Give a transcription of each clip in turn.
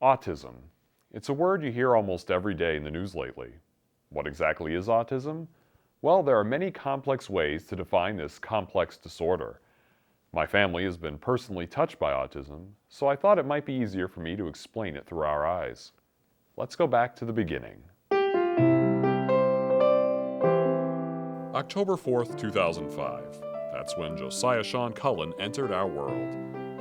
Autism. It's a word you hear almost every day in the news lately. What exactly is autism? Well, there are many complex ways to define this complex disorder. My family has been personally touched by autism, so I thought it might be easier for me to explain it through our eyes. Let's go back to the beginning. October 4th, 2005. That's when Josiah Sean Cullen entered our world.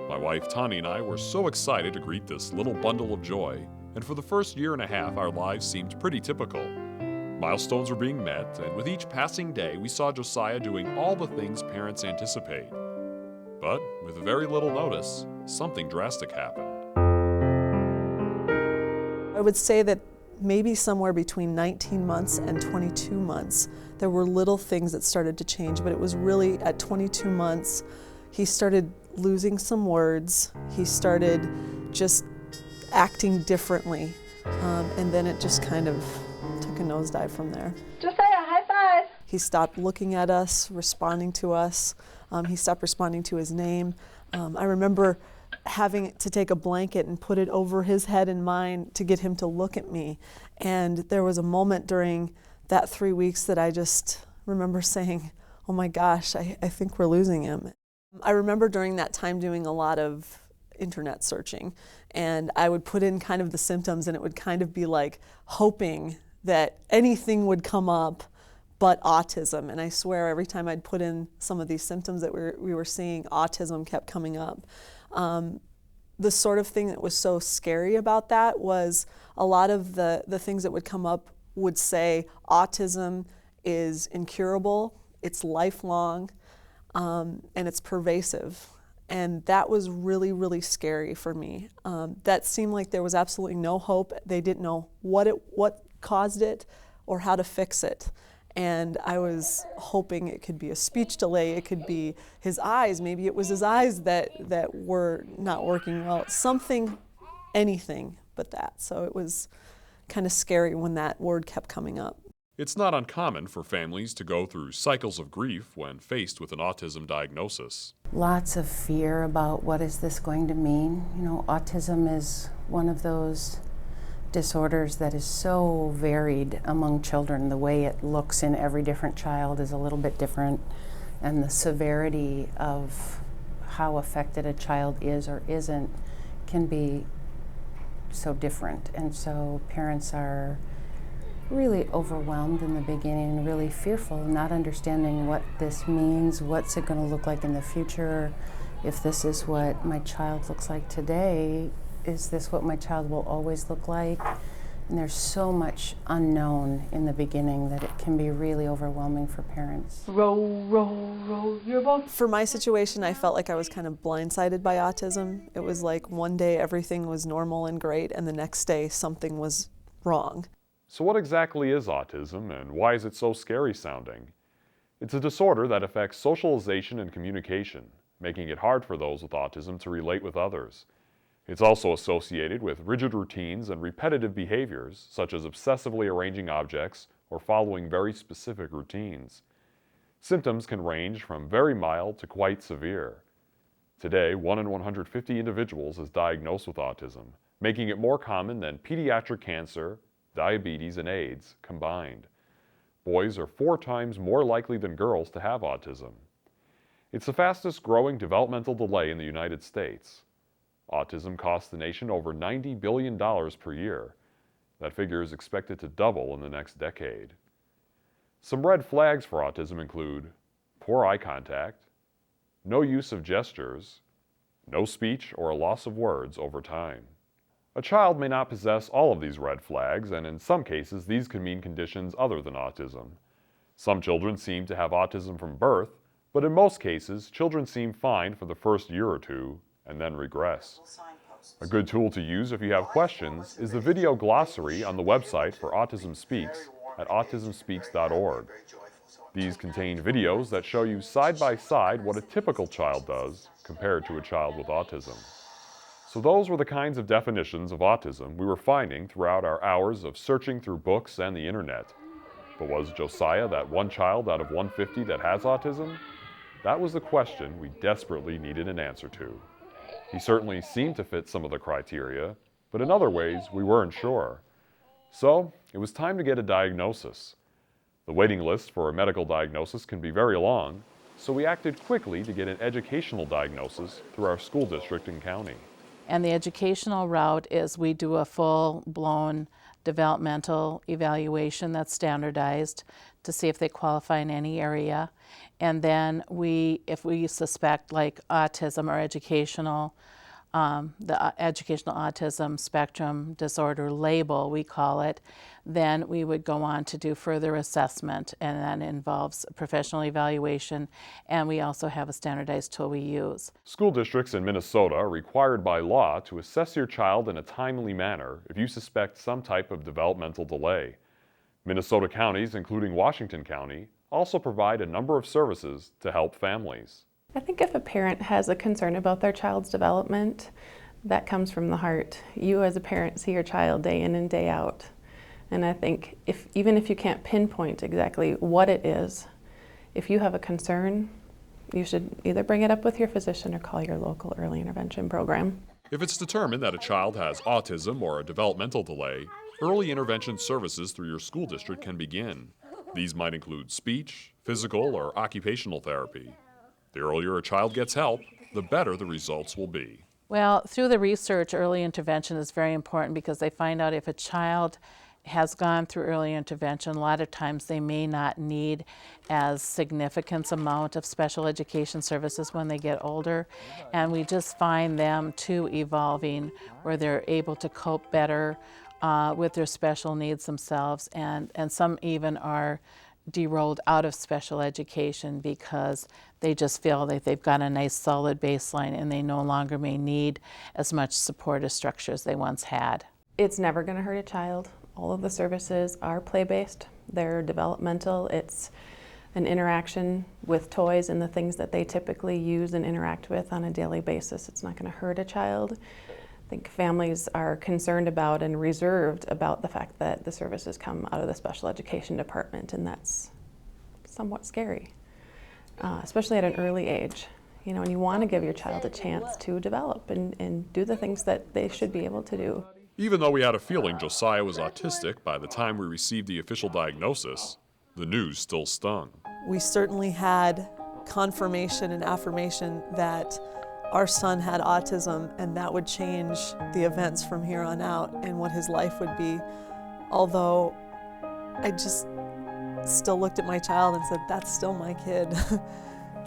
My wife Tani and I were so excited to greet this little bundle of joy, and for the first year and a half our lives seemed pretty typical. Milestones were being met, and with each passing day we saw Josiah doing all the things parents anticipate. But, with very little notice, something drastic happened. I would say that maybe somewhere between 19 months and 22 months, there were little things that started to change, but it was really at 22 months, he started losing some words. He started just acting differently, and then it just kind of took a nosedive from there. Josiah, high five! He stopped looking at us, responding to us. He stopped responding to his name. I remember having to take a blanket and put it over his head and mine to get him to look at me. And there was a moment during that 3 weeks that I just remember saying, oh my gosh, I think we're losing him. I remember during that time doing a lot of internet searching, and I would put in kind of the symptoms, and it would kind of be like hoping that anything would come up but autism. And I swear every time I'd put in some of these symptoms that we were seeing, autism kept coming up. The sort of thing that was so scary about that was a lot of the things that would come up would say autism is incurable, it's lifelong, and it's pervasive. And that was really, really scary for me. That seemed like there was absolutely no hope. They didn't know what caused it or how to fix it. And I was hoping it could be a speech delay, it could be his eyes, maybe it was his eyes that were not working well, something, anything but that. So it was kind of scary when that word kept coming up. It's not uncommon for families to go through cycles of grief when faced with an autism diagnosis. Lots of fear about what is this going to mean. You know, autism is one of those disorders that is so varied among children. The way it looks in every different child is a little bit different, and the severity of how affected a child is or isn't can be so different. And so parents are really overwhelmed in the beginning, really fearful, not understanding what this means, what's it going to look like in the future. If this is what my child looks like today, is this what my child will always look like? And there's so much unknown in the beginning that it can be really overwhelming for parents. Roll, roll, roll your boat. For my situation, I felt like I was kind of blindsided by autism. It was like one day everything was normal and great, and the next day something was wrong. So what exactly is autism, and why is it so scary sounding? It's a disorder that affects socialization and communication, making it hard for those with autism to relate with others. It's also associated with rigid routines and repetitive behaviors, such as obsessively arranging objects or following very specific routines. Symptoms can range from very mild to quite severe. Today, 1 in 150 individuals is diagnosed with autism, making it more common than pediatric cancer, diabetes, and AIDS combined. Boys are 4 times more likely than girls to have autism. It's the fastest growing developmental delay in the United States. Autism costs the nation over $90 billion per year. That figure is expected to double in the next decade. Some red flags for autism include poor eye contact, no use of gestures, no speech or a loss of words over time. A child may not possess all of these red flags, and in some cases these can mean conditions other than autism. Some children seem to have autism from birth, but in most cases, children seem fine for the first year or two and then regress. A good tool to use if you have questions is the video glossary on the website for Autism Speaks at autismspeaks.org. These contain videos that show you side by side what a typical child does compared to a child with autism. So those were the kinds of definitions of autism we were finding throughout our hours of searching through books and the internet. But was Josiah that one child out of 150 that has autism? That was the question we desperately needed an answer to. He certainly seemed to fit some of the criteria, but in other ways, we weren't sure. So, it was time to get a diagnosis. The waiting list for a medical diagnosis can be very long, so we acted quickly to get an educational diagnosis through our school district and county. And the educational route is we do a full-blown developmental evaluation that's standardized to see if they qualify in any area. And then if we suspect like autism or the educational autism spectrum disorder label, we call it, then we would go on to do further assessment, and that involves professional evaluation, and we also have a standardized tool we use. School districts in Minnesota are required by law to assess your child in a timely manner if you suspect some type of developmental delay. Minnesota counties, including Washington County, also provide a number of services to help families. I think if a parent has a concern about their child's development, that comes from the heart. You as a parent see your child day in and day out. And I think even if you can't pinpoint exactly what it is, if you have a concern, you should either bring it up with your physician or call your local early intervention program. If it's determined that a child has autism or a developmental delay, early intervention services through your school district can begin. These might include speech, physical, or occupational therapy. The earlier a child gets help, the better the results will be. Well, through the research, early intervention is very important because they find out if a child has gone through early intervention, a lot of times they may not need as significant amount of special education services when they get older. And we just find them too evolving where they're able to cope better with their special needs themselves, and some even are derolled out of special education because they just feel that they've got a nice solid baseline and they no longer may need as much supportive structure as they once had. It's never going to hurt a child. All of the services are play-based. They're developmental. It's an interaction with toys and the things that they typically use and interact with on a daily basis. It's not going to hurt a child. I think families are concerned about and reserved about the fact that the services come out of the special education department, and that's somewhat scary, especially at an early age. You know, and you want to give your child a chance to develop and do the things that they should be able to do. Even though we had a feeling Josiah was autistic by the time we received the official diagnosis, the news still stung. We certainly had confirmation and affirmation that our son had autism, and that would change the events from here on out and what his life would be. Although I just still looked at my child and said, that's still my kid.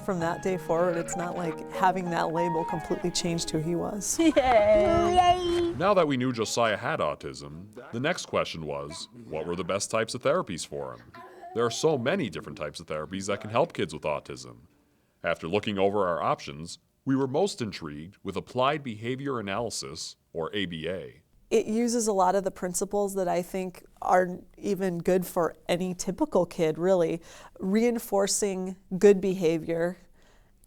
From that day forward, it's not like having that label completely changed who he was. Yay! Now that we knew Josiah had autism, the next question was, what were the best types of therapies for him? There are so many different types of therapies that can help kids with autism. After looking over our options, we were most intrigued with applied behavior analysis, or ABA. It uses a lot of the principles that I think are even good for any typical kid, really. Reinforcing good behavior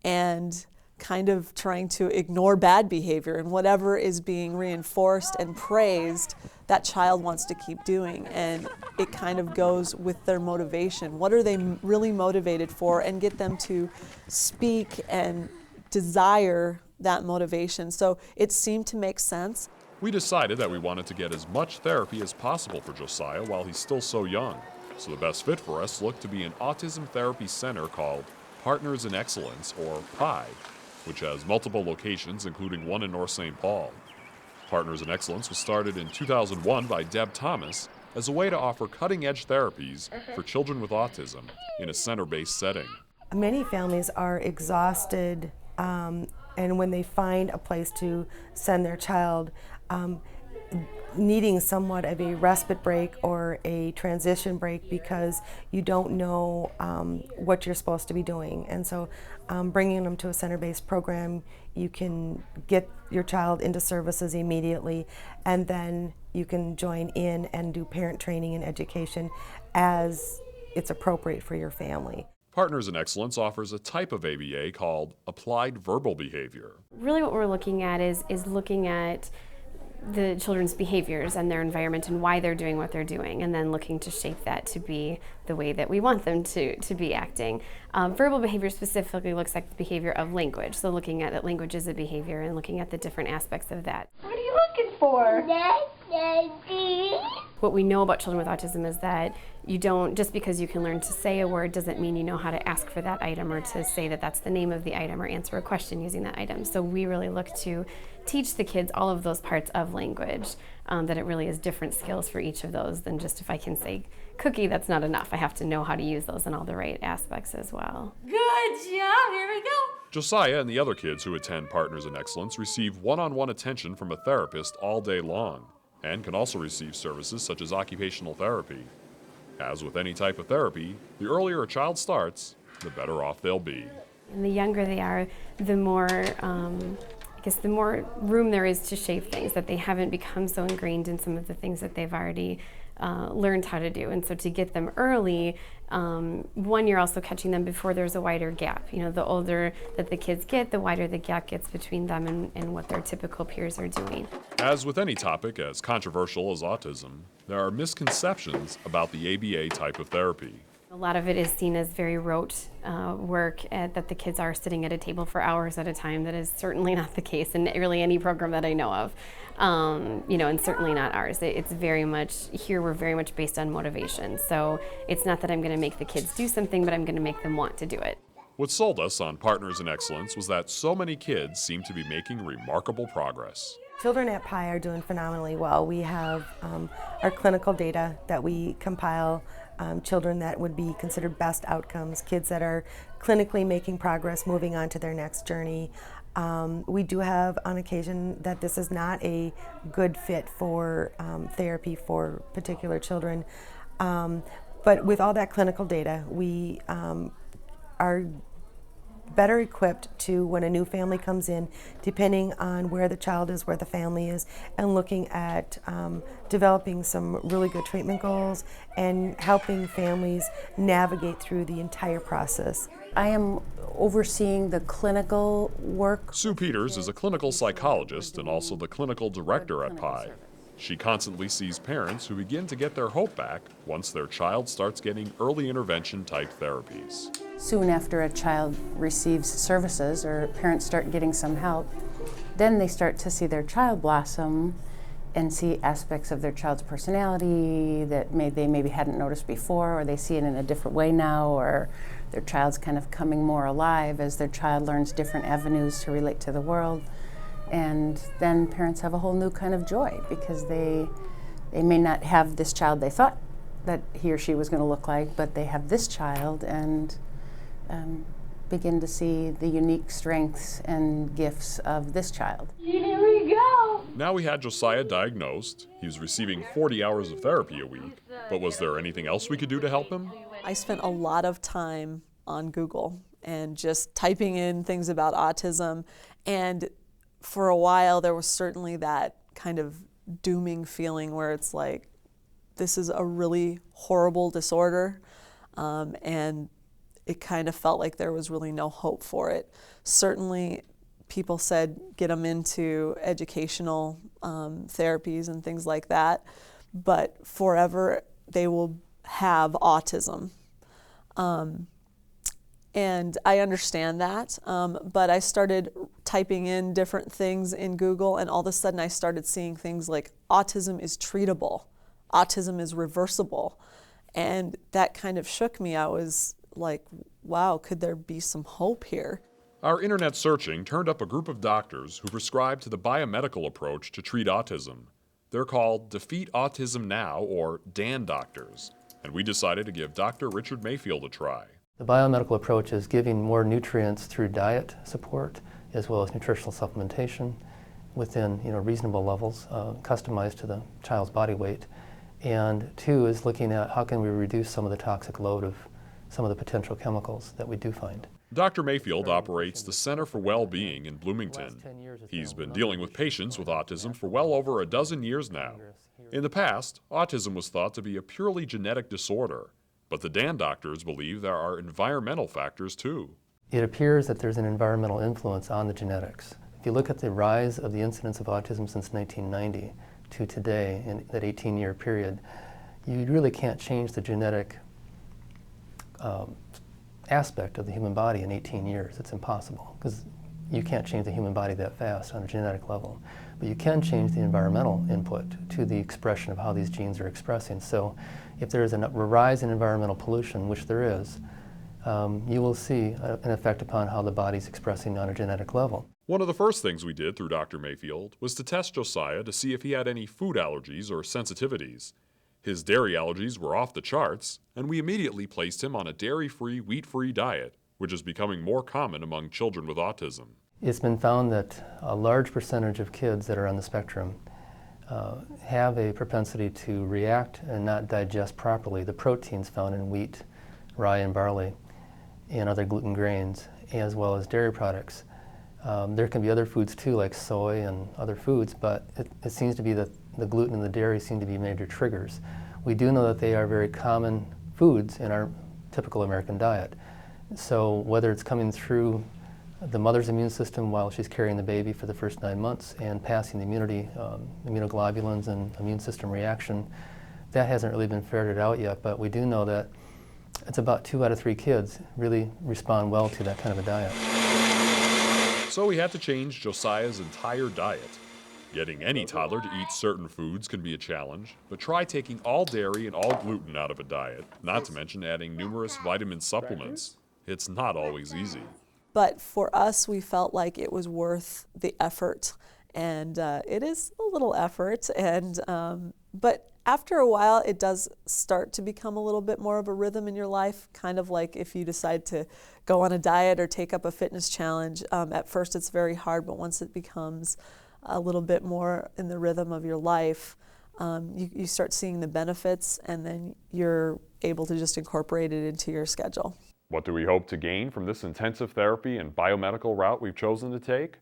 and kind of trying to ignore bad behavior, and whatever is being reinforced and praised, that child wants to keep doing, and it kind of goes with their motivation. What are they really motivated for, and get them to speak and desire that motivation. So it seemed to make sense. We decided that we wanted to get as much therapy as possible for Josiah while he's still so young. So the best fit for us looked to be an autism therapy center called Partners in Excellence, or PI, which has multiple locations, including one in North St. Paul. Partners in Excellence was started in 2001 by Deb Thomas as a way to offer cutting-edge therapies for children with autism in a center-based setting. Many families are exhausted, and when they find a place to send their child, needing somewhat of a respite break or a transition break because you don't know what you're supposed to be doing. And so bringing them to a center-based program, you can get your child into services immediately, and then you can join in and do parent training and education as it's appropriate for your family. Partners in Excellence offers a type of ABA called applied verbal behavior. Really what we're looking at is looking at the children's behaviors and their environment and why they're doing what they're doing, and then looking to shape that to be the way that we want them to be acting. Verbal behavior specifically looks like the behavior of language, so looking at that language as a behavior and looking at the different aspects of that. What are you looking 4. What we know about children with autism is that you don't, just because you can learn to say a word doesn't mean you know how to ask for that item or to say that that's the name of the item or answer a question using that item. So we really look to teach the kids all of those parts of language, that it really is different skills for each of those than just if I can say cookie, that's not enough. I have to know how to use those in all the right aspects as well. Good job, here we go. Josiah and the other kids who attend Partners in Excellence receive one-on-one attention from a therapist all day long, and can also receive services such as occupational therapy. As with any type of therapy, the earlier a child starts, the better off they'll be. And the younger they are, the more, the more room there is to shape things, that they haven't become so ingrained in some of the things that they've already learned how to do. And so to get them early, one, you're also catching them before there's a wider gap. You know, the older that the kids get, the wider the gap gets between them and what their typical peers are doing. As with any topic as controversial as autism, there are misconceptions about the ABA type of therapy. A lot of it is seen as very rote work, that the kids are sitting at a table for hours at a time. That is certainly not the case in really any program that I know of, and certainly not ours. It's very much, here we're very much based on motivation. So it's not that I'm going to make the kids do something, but I'm going to make them want to do it. What sold us on Partners in Excellence was that so many kids seem to be making remarkable progress. Children at PI are doing phenomenally well. We have our clinical data that we compile, children that would be considered best outcomes, kids that are clinically making progress, moving on to their next journey. We do have on occasion that this is not a good fit for therapy for particular children. But with all that clinical data, we are better equipped to, when a new family comes in, depending on where the child is, where the family is, and looking at developing some really good treatment goals and helping families navigate through the entire process. I am overseeing the clinical work. Sue Peters is a clinical psychologist and also the clinical director at PI. She constantly sees parents who begin to get their hope back once their child starts getting early intervention type therapies. Soon after a child receives services or parents start getting some help, then they start to see their child blossom and see aspects of their child's personality that they maybe hadn't noticed before, or they see it in a different way now, or their child's kind of coming more alive as their child learns different avenues to relate to the world. And then parents have a whole new kind of joy because they may not have this child they thought that he or she was going to look like, but they have this child and begin to see the unique strengths and gifts of this child. Here we go. Now we had Josiah diagnosed. He was receiving 40 hours of therapy a week. But was there anything else we could do to help him? I spent a lot of time on Google and just typing in things about autism, and for a while there was certainly that kind of dooming feeling where it's like, this is a really horrible disorder, and it kind of felt like there was really no hope for it. Certainly people said get them into educational therapies and things like that, but forever they will have autism. And I understand that, but I started typing in different things in Google, and all of a sudden I started seeing things like autism is treatable, autism is reversible, and that kind of shook me. I was like, wow, could there be some hope here? Our internet searching turned up a group of doctors who prescribe to the biomedical approach to treat autism. They're called Defeat Autism Now, or DAN doctors, and we decided to give Dr. Richard Mayfield a try. The biomedical approach is giving more nutrients through diet support as well as nutritional supplementation within reasonable levels, customized to the child's body weight. And two is looking at how can we reduce some of the toxic load of some of the potential chemicals that we do find. Dr. Mayfield operates the Center for Well-Being in Bloomington. He's been dealing with patients with autism for well over a dozen years now. In the past, autism was thought to be a purely genetic disorder, but the DAN doctors believe there are environmental factors too. It appears that there's an environmental influence on the genetics. If you look at the rise of the incidence of autism since 1990 to today, in that 18-year period, you really can't change the genetic aspect of the human body in 18 years. It's impossible, because You can't change the human body that fast on a genetic level, but you can change the environmental input to the expression of how these genes are expressing. So if there is a rise in environmental pollution, which there is, you will see an effect upon how the body's expressing on a genetic level. One of the first things we did through Dr. Mayfield was to test Josiah to see if he had any food allergies or sensitivities. His dairy allergies were off the charts, and we immediately placed him on a dairy-free, wheat-free diet, which is becoming more common among children with autism. It's been found that a large percentage of kids that are on the spectrum have a propensity to react and not digest properly the proteins found in wheat, rye, and barley, and other gluten grains, as well as dairy products. There can be other foods too, like soy and other foods, but it seems to be that the gluten and the dairy seem to be major triggers. We do know that they are very common foods in our typical American diet. So whether it's coming through the mother's immune system while she's carrying the baby for the first 9 months and passing the immunity, immunoglobulins and immune system reaction, that hasn't really been ferreted out yet, but we do know that it's about 2 out of 3 kids really respond well to that kind of a diet. So we had to change Josiah's entire diet. Getting any toddler to eat certain foods can be a challenge, but try taking all dairy and all gluten out of a diet, not to mention adding numerous vitamin supplements. It's not always easy. But for us, we felt like it was worth the effort, and it is a little effort. And but after a while, it does start to become a little bit more of a rhythm in your life, kind of like if you decide to go on a diet or take up a fitness challenge. At first, it's very hard, but once it becomes a little bit more in the rhythm of your life, you start seeing the benefits, and then you're able to just incorporate it into your schedule. What do we hope to gain from this intensive therapy and biomedical route we've chosen to take?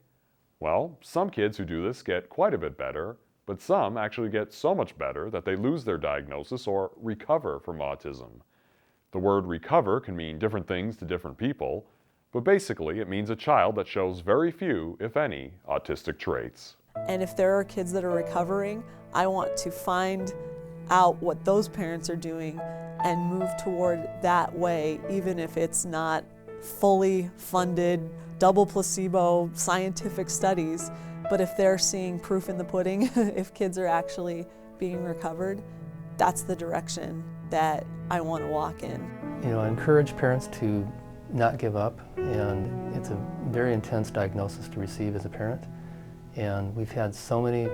Well, some kids who do this get quite a bit better, but some actually get so much better that they lose their diagnosis or recover from autism. The word recover can mean different things to different people, but basically it means a child that shows very few, if any, autistic traits. And if there are kids that are recovering, I want to find out what those parents are doing and move toward that way, even if it's not fully funded, double placebo, scientific studies. But if they're seeing proof in the pudding, if kids are actually being recovered, that's the direction that I want to walk in. You know, I encourage parents to not give up, and it's a very intense diagnosis to receive as a parent. And we've had so many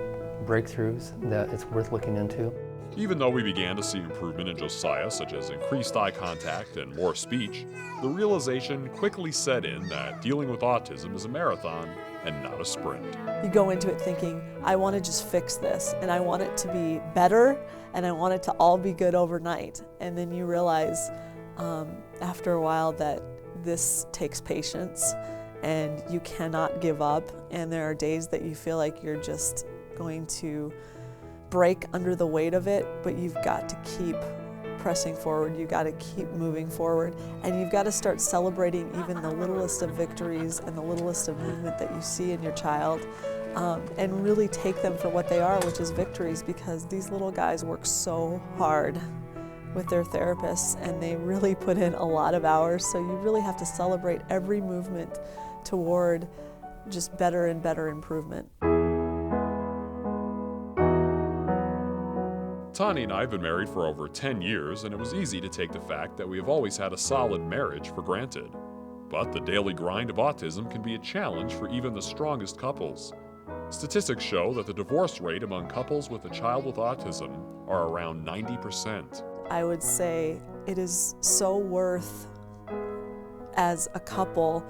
breakthroughs that it's worth looking into. Even though we began to see improvement in Josiah, such as increased eye contact and more speech, the realization quickly set in that dealing with autism is a marathon and not a sprint. You go into it thinking, I want to just fix this, and I want it to be better, and I want it to all be good overnight. And then you realize after a while that this takes patience, and you cannot give up, and there are days that you feel like you're just going to break under the weight of it, but you've got to keep pressing forward, you've got to keep moving forward, and you've got to start celebrating even the littlest of victories and the littlest of movement that you see in your child, and really take them for what they are, which is victories, because these little guys work so hard with their therapists, and they really put in a lot of hours, so you really have to celebrate every movement toward just better and better improvement. Tani and I have been married for over 10 years, and it was easy to take the fact that we have always had a solid marriage for granted. But the daily grind of autism can be a challenge for even the strongest couples. Statistics show that the divorce rate among couples with a child with autism are around 90%. I would say it is so worth, as a couple,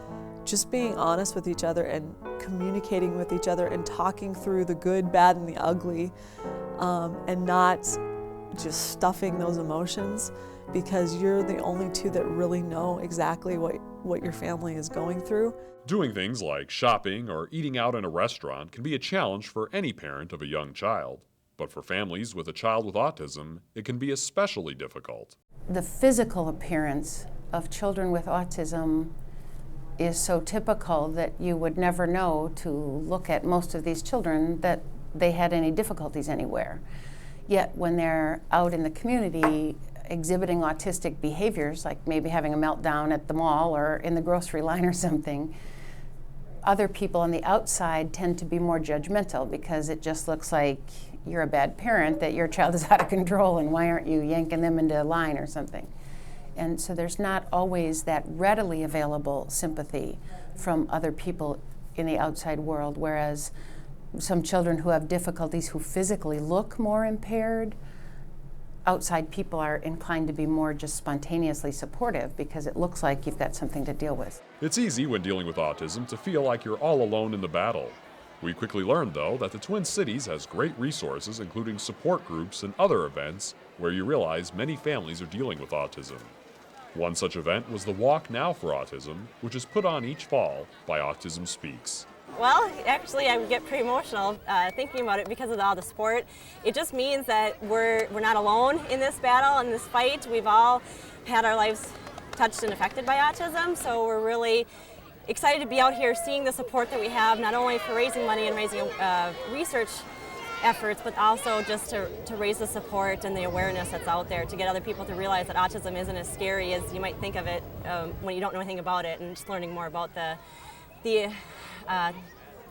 just being honest with each other and communicating with each other and talking through the good, bad, and the ugly, and not just stuffing those emotions, because you're the only two that really know exactly what your family is going through. Doing things like shopping or eating out in a restaurant can be a challenge for any parent of a young child. But for families with a child with autism, it can be especially difficult. The physical appearance of children with autism is so typical that you would never know to look at most of these children that they had any difficulties anywhere. Yet when they're out in the community exhibiting autistic behaviors, like maybe having a meltdown at the mall or in the grocery line or something, other people on the outside tend to be more judgmental because it just looks like you're a bad parent, that your child is out of control and why aren't you yanking them into a line or something. And so there's not always that readily available sympathy from other people in the outside world, whereas some children who have difficulties, who physically look more impaired, outside people are inclined to be more just spontaneously supportive because it looks like you've got something to deal with. It's easy when dealing with autism to feel like you're all alone in the battle. We quickly learned, though, that the Twin Cities has great resources, including support groups and other events where you realize many families are dealing with autism. One such event was the Walk Now for Autism, which is put on each fall by Autism Speaks. Well, actually, I get pretty emotional thinking about it because of all the support. It just means that we're not alone in this battle, in this fight. We've all had our lives touched and affected by autism, so we're really excited to be out here seeing the support that we have, not only for raising money and raising research efforts, but also just to raise the support and the awareness that's out there, to get other people to realize that autism isn't as scary as you might think of it when you don't know anything about it, and just learning more about the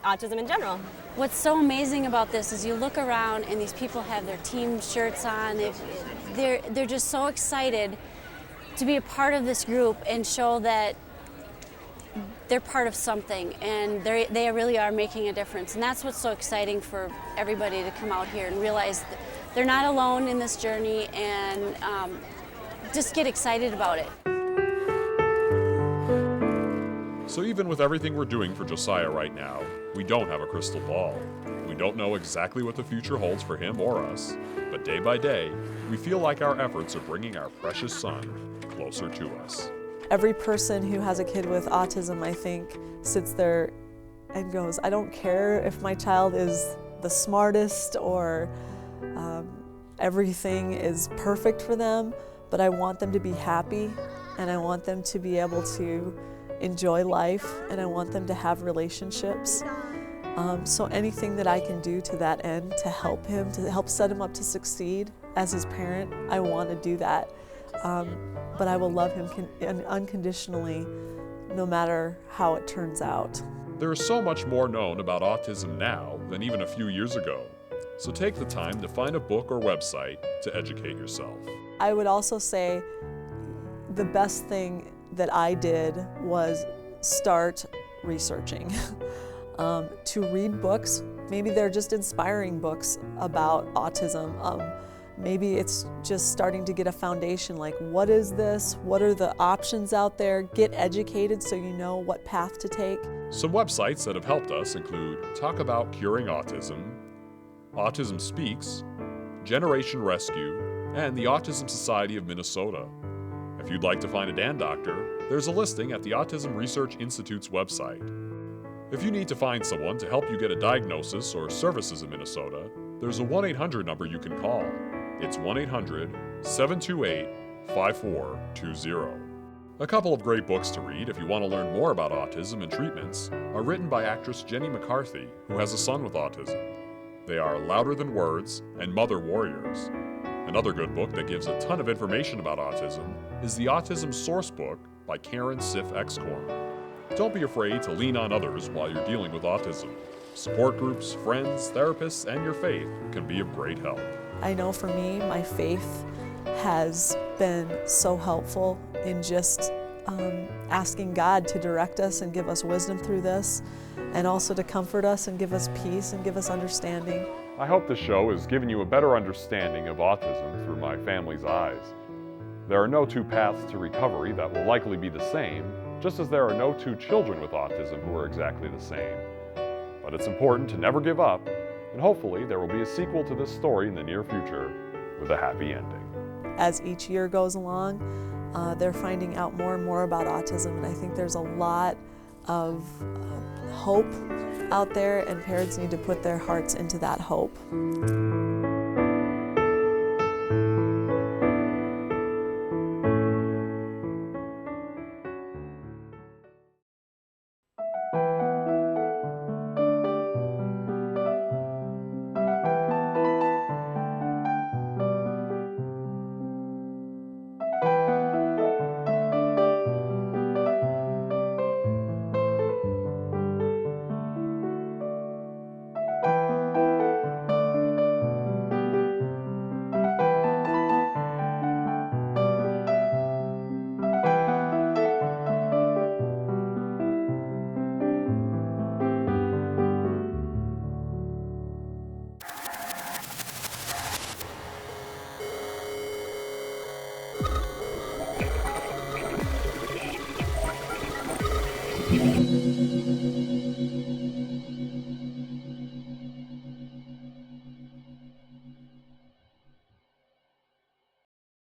autism in general. What's so amazing about this is you look around and these people have their team shirts on. They're just so excited to be a part of this group and show that they're part of something, and they really are making a difference. And that's what's so exciting for everybody to come out here and realize that they're not alone in this journey, and just get excited about it. So even with everything we're doing for Josiah right now, we don't have a crystal ball. We don't know exactly what the future holds for him or us, but day by day, we feel like our efforts are bringing our precious son closer to us. Every person who has a kid with autism, I think, sits there and goes, I don't care if my child is the smartest or everything is perfect for them, but I want them to be happy, and I want them to be able to enjoy life, and I want them to have relationships. So anything that I can do to that end to help him, to help set him up to succeed as his parent, I want to do that. But I will love him unconditionally, no matter how it turns out. There is so much more known about autism now than even a few years ago. So take the time to find a book or website to educate yourself. I would also say the best thing that I did was start researching. To read books. Maybe they're just inspiring books about autism. Maybe it's just starting to get a foundation, like what is this? What are the options out there? Get educated so you know what path to take. Some websites that have helped us include Talk About Curing Autism, Autism Speaks, Generation Rescue, and the Autism Society of Minnesota. If you'd like to find a Dan doctor, there's a listing at the Autism Research Institute's website. If you need to find someone to help you get a diagnosis or services in Minnesota, there's a 1-800 number you can call. It's 1-800-728-5420. A couple of great books to read if you want to learn more about autism and treatments are written by actress Jenny McCarthy, who has a son with autism. They are Louder Than Words and Mother Warriors. Another good book that gives a ton of information about autism is the Autism Source Book by Karen Siff Excorn. Don't be afraid to lean on others while you're dealing with autism. Support groups, friends, therapists, and your faith can be of great help. I know for me, my faith has been so helpful in just asking God to direct us and give us wisdom through this, and also to comfort us and give us peace and give us understanding. I hope this show has given you a better understanding of autism through my family's eyes. There are no two paths to recovery that will likely be the same, just as there are no two children with autism who are exactly the same. But it's important to never give up, and hopefully there will be a sequel to this story in the near future with a happy ending. As each year goes along, they're finding out more and more about autism, and I think there's a lot of hope out there, and parents need to put their hearts into that hope.